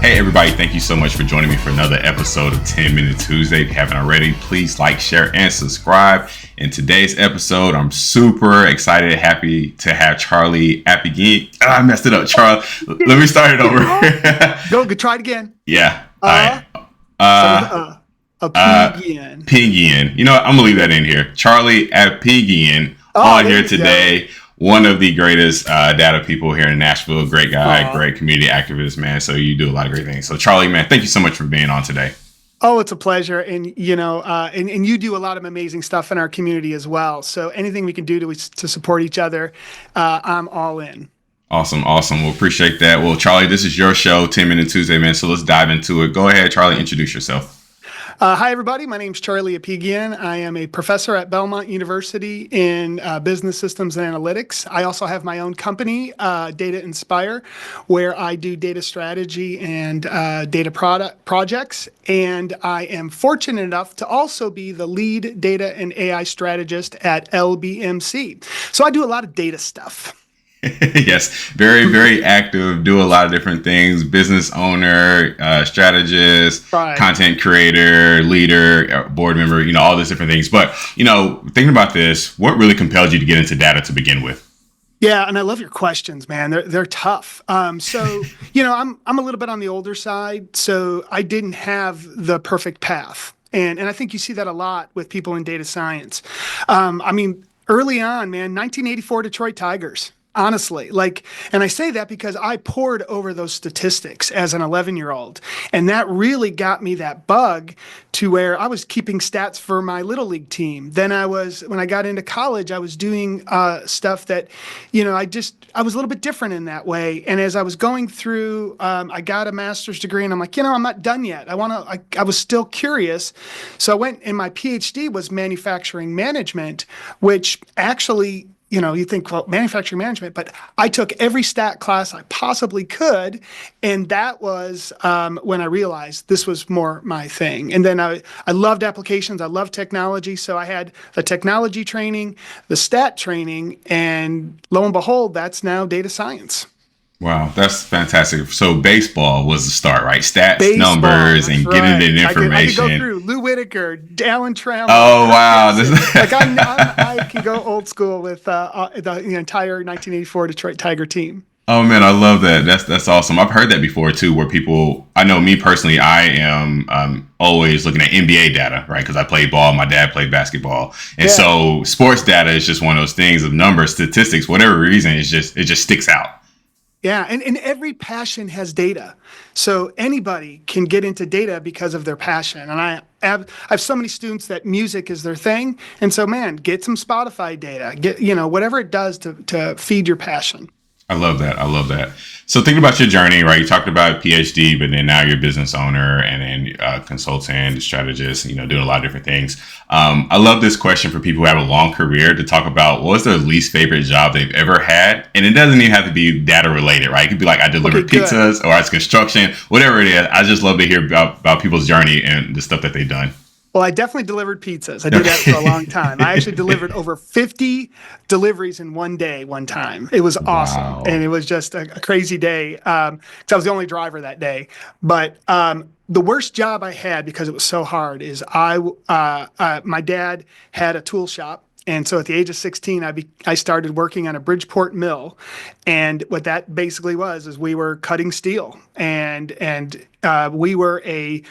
Hey everybody, thank you so much for joining me for another episode of 10 Minute Tuesday. If you haven't already, please like, share, and subscribe. In today's episode, I'm super excited and happy to have Charlie Apigian. I messed it up, Charlie. Let me start it over. Go try it again. Yeah. Apigian. Apigian. You know what? I'm going to leave that in here. Charlie Apigian on here today. One of the greatest data people here in Nashville. Great guy, great community activist, man. So you do a lot of great things. So Charlie, man, thank you so much for being on today. Oh, it's a pleasure. And, and you do a lot of amazing stuff in our community as well. So anything we can do to support each other, I'm all in. Awesome. We'll appreciate that. Well, Charlie, this is your show, 10 Minute Tuesday, man. So let's dive into it. Go ahead, Charlie, introduce yourself. Hi, everybody. My name is Charlie Apigian. I am a professor at Belmont University in business systems and analytics. I also have my own company, Data Inspire, where I do data strategy and data projects. And I am fortunate enough to also be the lead data and AI strategist at LBMC. So I do a lot of data stuff. Yes, very, very active, do a lot of different things, business owner, strategist, content creator, leader, board member, all these different things. But, thinking about this, what really compelled you to get into data to begin with? Yeah, and I love your questions, man. They're tough. I'm a little bit on the older side, so I didn't have the perfect path. And I think you see that a lot with people in data science. Early on, man, 1984 Detroit Tigers. Honestly, and I say that because I pored over those statistics as an 11-year-old, and that really got me that bug to where I was keeping stats for my little league team. Then when I got into college, I was doing stuff that, I was a little bit different in that way. And as I was going through, I got a master's degree, and I'm like, I'm not done yet. I was still curious. So I went, and my PhD was manufacturing management, which actually, you think, well, manufacturing management, but I took every stat class I possibly could. And that was when I realized this was more my thing. And then I loved applications. I loved technology. So I had the technology training, the stat training, and lo and behold, that's now data science. Wow, that's fantastic. So baseball was the start, right? Stats, numbers, and getting the information. I could go through Lou Whitaker, Alan Trammell. Oh, wow. I can go old school with the entire 1984 Detroit Tiger team. Oh, man, I love that. That's awesome. I've heard that before, too, where I know me personally, I am always looking at NBA data, right? Because I played ball. My dad played basketball. And so sports data is just one of those things of numbers, statistics, whatever reason, it just sticks out. Yeah, and every passion has data. So anybody can get into data because of their passion. And I have so many students that music is their thing. And so, man, get some Spotify data. Get, whatever it does to feed your passion. I love that. So thinking about your journey, right? You talked about PhD, but then now you're a business owner and then consultant, strategist, doing a lot of different things. I love this question for people who have a long career to talk about what's their least favorite job they've ever had. And it doesn't even have to be data related, right? It could be like I delivered pizzas or it's construction, whatever it is. I just love to hear about people's journey and the stuff that they've done. Well, I definitely delivered pizzas. I did that for a long time. I actually delivered over 50 deliveries in one day one time. It was awesome. Wow. And it was just a crazy day because I was the only driver that day. But the worst job I had, because it was so hard, is my dad had a tool shop. And so at the age of 16, I started working on a Bridgeport mill. And what that basically was is we were cutting steel. And we were a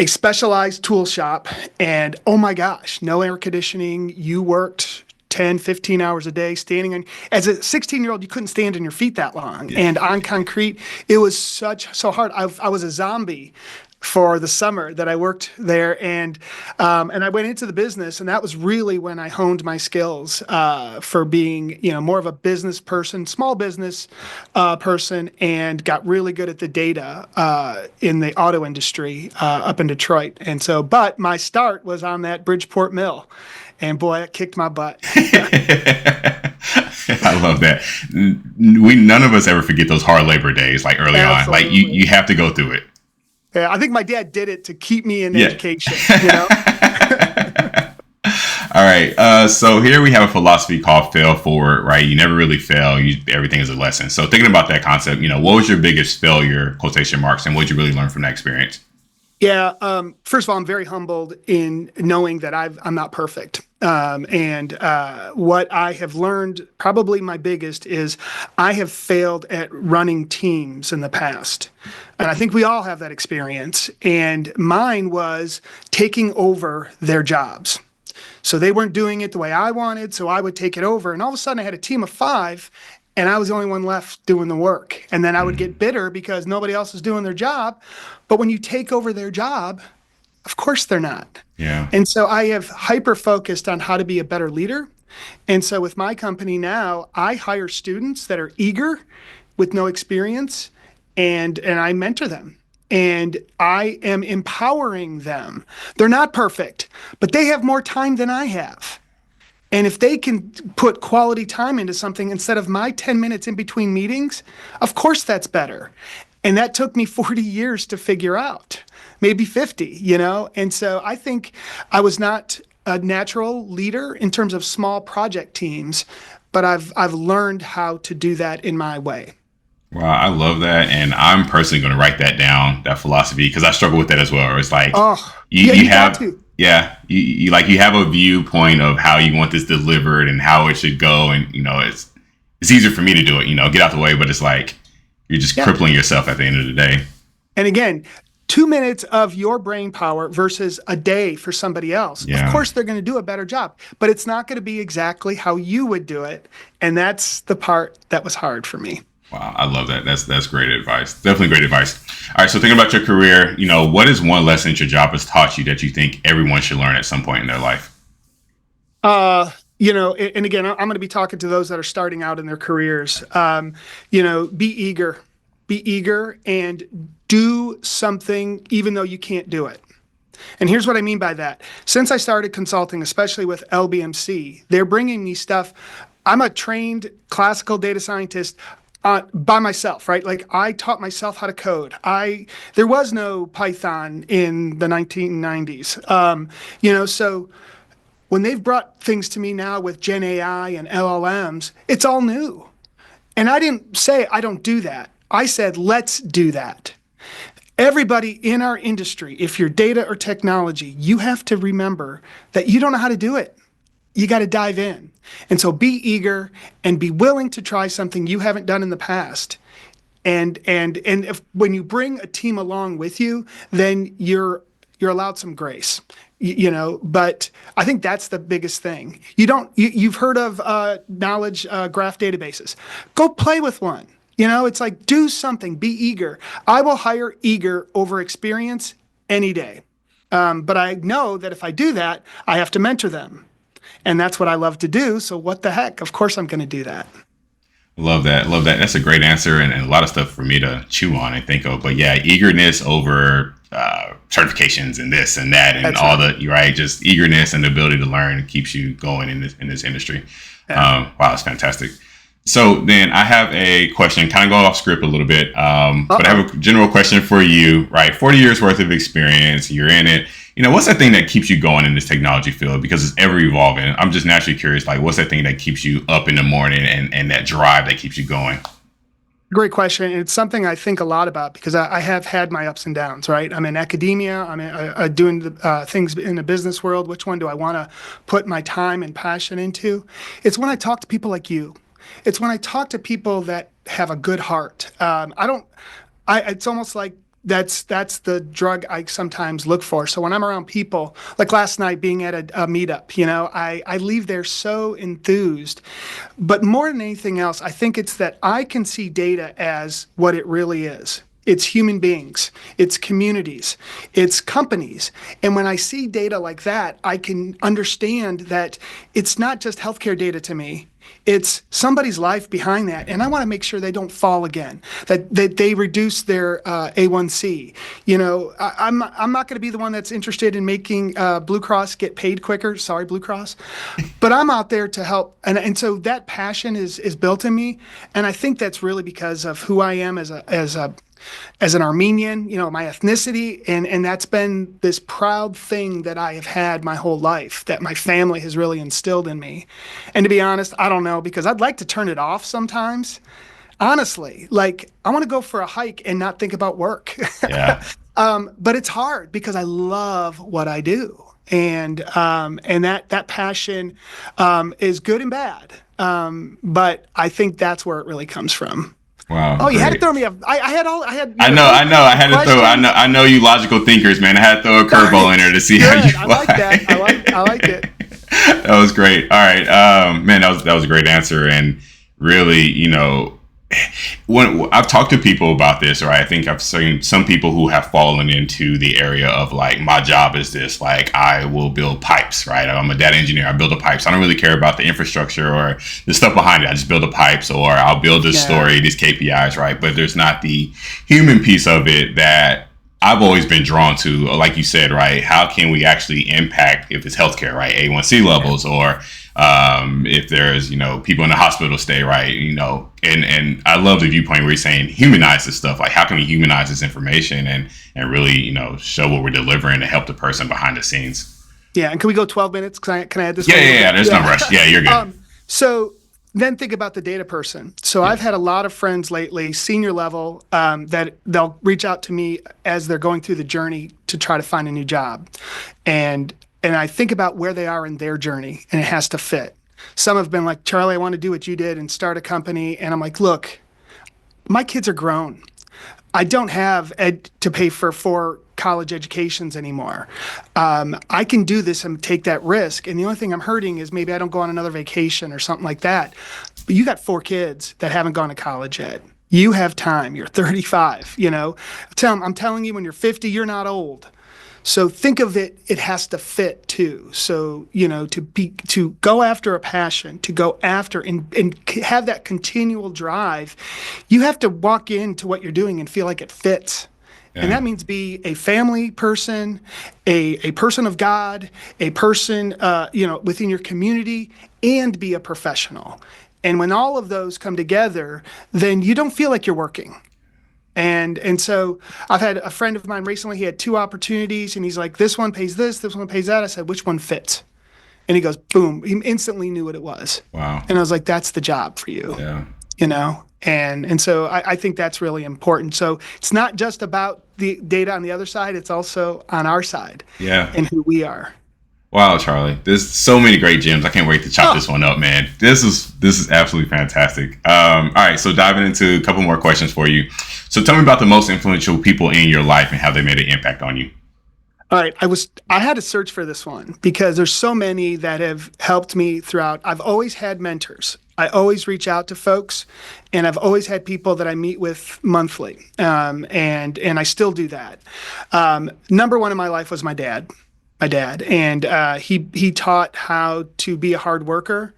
specialized tool shop. And oh my gosh, no air conditioning. You worked 10, 15 hours a day standing on. As a 16-year-old, you couldn't stand on your feet that long. Yeah. And on concrete, it was so hard. I was a zombie for the summer that I worked there, and I went into the business, and that was really when I honed my skills for being, more of a business person, small business person, and got really good at the data in the auto industry up in Detroit. And so, but my start was on that Bridgeport mill, and boy, it kicked my butt. I love that. None of us ever forget those hard labor days, like early on. Like you have to go through it. Yeah, I think my dad did it to keep me in education, I All right. So here we have a philosophy called fail forward, right? You never really fail. Everything is a lesson. So thinking about that concept, what was your biggest failure, quotation marks, and what did you really learn from that experience? Yeah. First of all, I'm very humbled in knowing that I'm not perfect. And what I have learned, probably my biggest, is I have failed at running teams in the past. And I think we all have that experience. And mine was taking over their jobs. So they weren't doing it the way I wanted, so I would take it over. And all of a sudden, I had a team of five, and I was the only one left doing the work. And then I would get bitter because nobody else is doing their job. But when you take over their job, of course they're not. Yeah. And so I have hyper focused on how to be a better leader. And so with my company now, I hire students that are eager with no experience, and I mentor them. And I am empowering them. They're not perfect, but they have more time than I have. And if they can put quality time into something instead of my 10 minutes in between meetings, of course that's better. And that took me 40 years to figure out, maybe 50. And so I think I was not a natural leader in terms of small project teams, but I've learned how to do that in my way. Wow, I love that, and I'm personally going to write that down, that philosophy, because I struggle with that as well. It's like Oh, you, yeah, you you got have, to. yeah, you have a viewpoint of how you want this delivered and how it should go, and it's easier for me to do it, get out the way, but it's like you're just Yeah. crippling yourself at the end of the day. And again, 2 minutes of your brain power versus a day for somebody else. Of Yeah. course, they're going to do a better job, but it's not going to be exactly how you would do it. And that's the part that was hard for me. Wow, I love that. That's great advice. Definitely great advice. All right, so thinking about your career, what is one lesson your job has taught you that you think everyone should learn at some point in their life? And again, I'm going to be talking to those that are starting out in their careers. Be eager and do something even though you can't do it. And here's what I mean by that. Since I started consulting, especially with LBMC, they're bringing me stuff. I'm a trained classical data scientist by myself, right? Like I taught myself how to code. There was no Python in the 1990s. So when they've brought things to me now with Gen AI and LLMs, it's all new. And I didn't say I don't do that. I said, let's do that. Everybody in our industry, if you're data or technology, you have to remember that you don't know how to do it. You got to dive in. And so be eager and be willing to try something you haven't done in the past. And if when you bring a team along with you, then you're allowed some grace. But I think that's the biggest thing. You've heard of knowledge graph databases. Go play with one. It's like do something, be eager. I will hire eager over experience any day. But I know that if I do that, I have to mentor them. And that's what I love to do. So what the heck? Of course I'm going to do that. Love that. Love that. That's a great answer and a lot of stuff for me to chew on and think of. But yeah, eagerness over certifications and this and that and That's all right. the, right, just eagerness and the ability to learn keeps you going in this industry. Yeah. Wow, that's fantastic. So then I have a question, kind of go off script a little bit, but I have a general question for you, right? 40 years worth of experience, you're in it. What's that thing that keeps you going in this technology field? Because it's ever evolving. I'm just naturally curious, like, what's that thing that keeps you up in the morning and that drive that keeps you going? Great question. And it's something I think a lot about because I have had my ups and downs, right? I'm in academia. I'm doing things in the business world. Which one do I want to put my time and passion into? It's when I talk to people like you. It's when I talk to people that have a good heart. It's almost like that's the drug I sometimes look for. So when I'm around people, like last night being at a meetup, I leave there so enthused. But more than anything else, I think it's that I can see data as what it really is. It's human beings, it's communities, it's companies. And when I see data like that, I can understand that it's not just healthcare data to me. It's somebody's life behind that. And I want to make sure they don't fall again, that they reduce their A1C. I'm not going to be the one that's interested in making Blue Cross get paid quicker. Sorry, Blue Cross. But I'm out there to help. And so that passion is built in me. And I think that's really because of who I am as a as an Armenian, my ethnicity, and that's been this proud thing that I have had my whole life that my family has really instilled in me. And to be honest, I don't know, because I'd like to turn it off sometimes. Honestly, like I want to go for a hike and not think about work. Yeah. But it's hard because I love what I do. And that passion is good and bad. But I think that's where it really comes from. Wow. Oh, you had to great. throw me a. I had all. I had. I know. I had to throw. I know you logical thinkers, man. I had to throw a curveball in there to see how Good. you I fly. like that. I like it. That was great. All right, man, that was a great answer, and really, when I've talked to people about this, right, I think I've seen some people who have fallen into the area of like, my job is this, like I will build pipes, right? I'm a data engineer. I build the pipes. I don't really care about the infrastructure or the stuff behind it. I just build the pipes, or I'll build this story, these KPIs, right? But there's not the human piece of it that I've always been drawn to. Like you said, right? How can we actually impact, if it's healthcare, right? A1C levels, or if there's, people in the hospital stay, right? And I love the viewpoint where you're saying humanize this stuff. Like, how can we humanize this information and really, show what we're delivering to help the person behind the scenes? Yeah. And can we go 12 minutes? Can I add this? Yeah. There's no rush. Yeah, you're good. So then think about the data person. So I've had a lot of friends lately, senior level, that they'll reach out to me as they're going through the journey to try to find a new job. And I think about where they are in their journey, and it has to fit. Some have been like, Charlie, I want to do what you did and start a company. And I'm like, look, my kids are grown. I don't have to pay for 4 college educations anymore. I can do this and take that risk. And the only thing I'm hurting is maybe I don't go on another vacation or something like that. But you got 4 kids that haven't gone to college yet. You have time. You're 35, I'm telling you, when you're 50, you're not old. So think of it, it has to fit too. So, to go after a passion, to go after and have that continual drive, you have to walk into what you're doing and feel like it fits. Yeah. And that means be a family person, a person of God, a person, within your community, and be a professional. And when all of those come together, then you don't feel like you're working. And so I've had a friend of mine recently, he had 2 opportunities, and he's like, this one pays this one pays that. I said, which one fits? And he goes, boom. He instantly knew what it was. Wow. And I was like, that's the job for you. Yeah. And so I think that's really important. So it's not just about the data on the other side, it's also on our side. Yeah. And who we are. Wow, Charlie, there's so many great gems. I can't wait to chop this one up, man. This is absolutely fantastic. All right, so diving into a couple more questions for you. So tell me about the most influential people in your life and how they made an impact on you. All right, I had to search for this one because there's so many that have helped me throughout. I've always had mentors. I always reach out to folks, and I've always had people that I meet with monthly, and I still do that. Number one in my life was my dad. And he taught how to be a hard worker.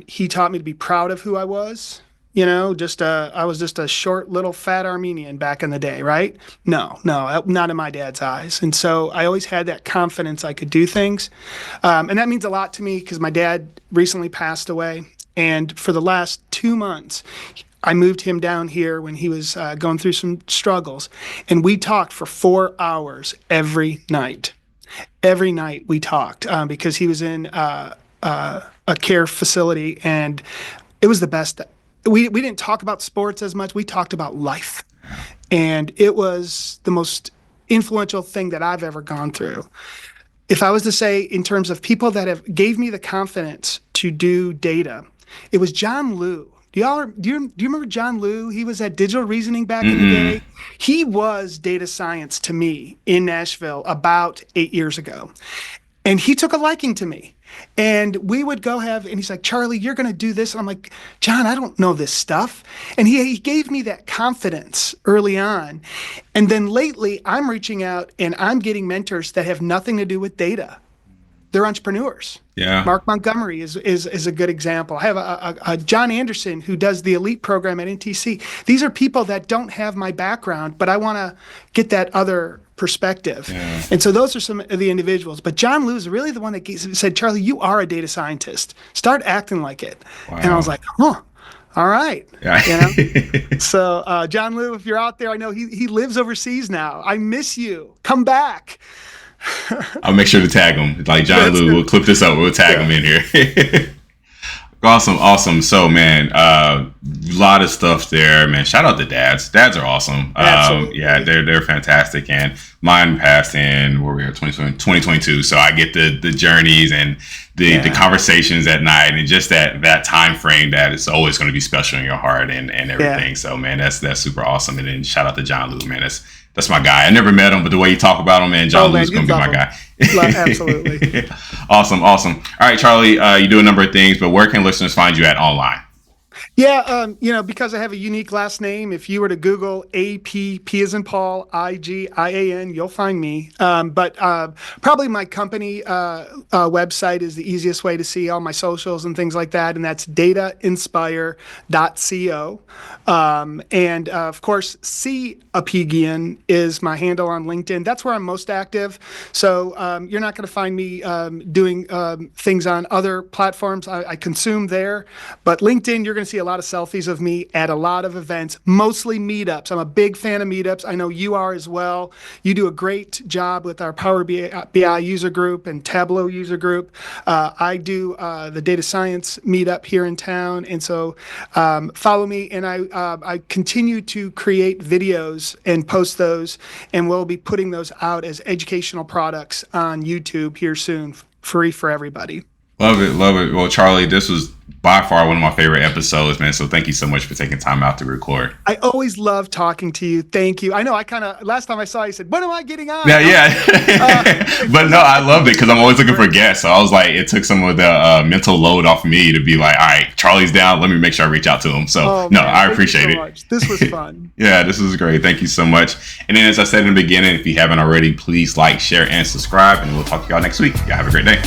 He taught me to be proud of who I was. I was just a short little fat Armenian back in the day, right? No, not in my dad's eyes. And so I always had that confidence I could do things. And that means a lot to me because my dad recently passed away. And for the last 2 months, I moved him down here when he was going through some struggles. And we talked for 4 hours every night. Every night we talked because he was in a care facility, and it was the best. We didn't talk about sports as much. We talked about life, and it was the most influential thing that I've ever gone through. If I was to say in terms of people that have gave me the confidence to do data, it was John Liu. Do you remember John Liu? He was at Digital Reasoning back in the day. He was data science to me in Nashville about 8 years ago. And he took a liking to me. And we would go and he's like, Charlie, you're going to do this. And I'm like, John, I don't know this stuff. And he gave me that confidence early on. And then lately I'm reaching out and I'm getting mentors that have nothing to do with data. They're entrepreneurs. Yeah. Mark Montgomery is a good example. I have a John Anderson who does the elite program at NTC. These are people that don't have my background, but I want to get that other perspective. Yeah. And so those are some of the individuals. But John Liu is really the one that said, Charlie, you are a data scientist. Start acting like it. Wow. And I was like, All right. Yeah. You know? So, John Lou, if you're out there, I know he lives overseas now. I miss you. Come back. I'll make sure to tag him. Like John Lou, we'll clip this up. We'll tag him in here. Awesome. So, man, lot of stuff there, man. Shout out to dads. Dads are awesome. Yeah, they're fantastic. And mine passed in where we are 2022. So I get the journeys and the conversations at night, and just that time frame that is always going to be special in your heart and everything. So, man, that's super awesome. And then shout out to John Lou, man. That's my guy. I never met him, but the way you talk about him, man, John Lou's going to be my guy. Absolutely. Awesome. All right, Charlie, you do a number of things, but where can listeners find you at online? Yeah, because I have a unique last name, if you were to Google AP, P as in Paul, Igian, you'll find me. But probably my company website is the easiest way to see all my socials and things like that, and that's datainspire.co. And of course, C Apigian is my handle on LinkedIn. That's where I'm most active. So you're not going to find me doing things on other platforms. I consume there, but LinkedIn, you're going to see a lot of selfies of me at a lot of events, mostly meetups. I'm a big fan of meetups. I know you are as well. You do a great job with our Power BI user group and Tableau user group. I do the data science meetup here in town. And so follow me, and I continue to create videos and post those, and we'll be putting those out as educational products on YouTube here soon, free for everybody. Love it. Well, Charlie, this was by far one of my favorite episodes, man. So thank you so much for taking time out to record. I always love talking to you. Thank you. I know last time I saw you, said, when am I getting on? Yeah. But no, I loved it because I'm always looking for guests. So I was like, it took some of the mental load off of me to be like, all right, Charlie's down. Let me make sure I reach out to him. So I appreciate it. Much. This was fun. Yeah, this was great. Thank you so much. And then, as I said in the beginning, if you haven't already, please like, share, and subscribe. And we'll talk to y'all next week. Y'all have a great day.